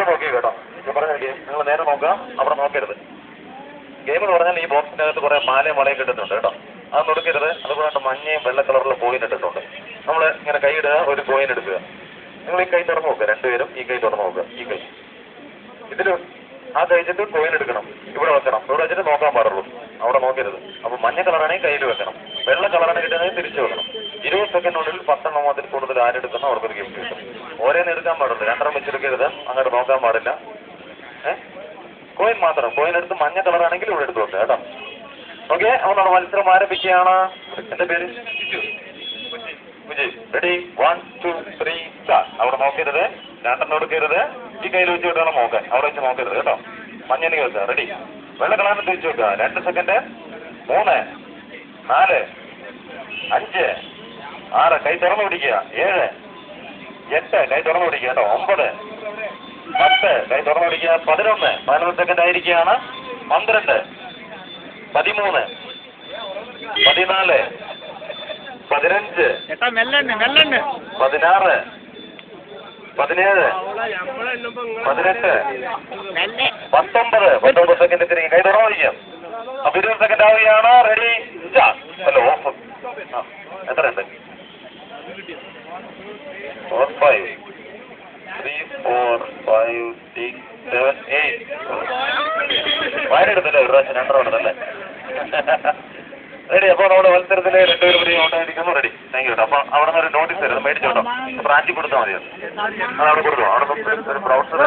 ഇവിടെ നോക്കി കേട്ടോ. ഞാൻ പറഞ്ഞ ഗെയിം നിങ്ങൾ നേരെ നോക്കുക, അവിടെ നോക്കരുത്. ഗെയിം എന്ന് പറഞ്ഞാൽ ഈ ബോക്സിൻ്റെ അകത്ത് കുറേ മാലയും വളയും കിട്ടുന്നുണ്ട് കേട്ടോ. അത് കൊടുക്കരുത്. അതുപോലെ മഞ്ഞയും വെള്ള കളറിലുള്ള കോയിൻ ഇട്ടിട്ടുണ്ട്. നമ്മൾ ഇങ്ങനെ കൈ ഇടുക, ഒരു കോയിൻ എടുക്കുക. നിങ്ങൾ ഈ കൈ തുറന്ന് നോക്കുക, രണ്ടുപേരും ഈ കൈ തുറന്ന് നോക്കുക. ഈ കൈ ഇതിൽ ആ കഴിച്ചിട്ട് കോയിൻ എടുക്കണം, ഇവിടെ വെക്കണം. ഇവിടെ വെച്ചിട്ട് നോക്കാൻ പാടുള്ളൂ, അവിടെ നോക്കരുത്. അപ്പോൾ മഞ്ഞ കളറാണെങ്കിൽ കയ്യിൽ വെക്കണം, വെള്ള കളറാണ് കിട്ടുന്നത് തിരിച്ചു വെക്കണം. 20 സെക്കൻഡിനുള്ളിൽ 10 എണ്ണം അതിൽ കൂടുതൽ ആരെടുക്കുന്ന അവർക്കൊരു ഗിഫ്റ്റ് കിട്ടും. ഓരോന്ന് എടുക്കാൻ പാടുള്ളൂ, രണ്ടെണ്ണം വെച്ചെടുക്കരുത്, അങ്ങോട്ട് നോക്കാൻ പാടില്ല. കോയിൻ മാത്രം, കോയിൻ എടുത്ത് മഞ്ഞ കളറാണെങ്കിൽ ഇവിടെ എടുത്ത് വെക്കുക കേട്ടോ. ഓക്കെ, അപ്പോൾ നമ്മുടെ മത്സരം ആരംഭിക്കുകയാണ്. എൻ്റെ പേര് വിജയ്. Ready, 1 2 3 start. അവിടെ നോക്കരുത്, രണ്ടെണ്ണം എടുക്കരുത്. ഈ കയ്യിൽ വെച്ച് വിട്ടാണ് നോക്കാൻ, അവിടെ വെച്ച് നോക്കരുത് കേട്ടോ. മഞ്ഞന് വെക്കുക. റെഡി, വെള്ള കളറിന് തിരിച്ചു വെക്കുക. 2 സെക്കൻഡ്. 3 4 5 6 കൈ തുറന്നു പിടിക്കുക. 7 8 കൈ തുറന്നു പിടിക്കുക കേട്ടോ. 9 10 കൈ തുറന്നു പിടിക്കുക. 11 11 സെക്കൻഡ് ആയിരിക്കുകയാണ്. 12 13 14 15 16 17 18 19 സെക്കൻഡ് തിരികെ കൈ തുറന്നു പിടിക്കാം. അപ്പൊ 20 സെക്കൻഡ് ആവുകയാണ്. Ready, hello of. എത്രയുണ്ട്? 4 5 3 4 5 6 7 8 വയനെടുത്തല്ലേ ഒരു പ്രാവശ്യം, 2 എടുത്തല്ലേ. റെഡി, അപ്പോൾ നമ്മുടെ മത്സരത്തിലെ 2 പേര് കൂടി ഓട്ടായിരിക്കുന്നു. റെഡി, താങ്ക് യു കേട്ടോ. അപ്പോൾ അവിടെ നിന്ന് ഒരു നോട്ടീസ് തരുന്നത് മേടിച്ചോട്ടോ, ബ്രാഞ്ചിൽ കൊടുത്താൽ മതിയോ? അത് അവിടെ കൊടുത്തു. അവിടെ ഒരു പ്രൊഫസർ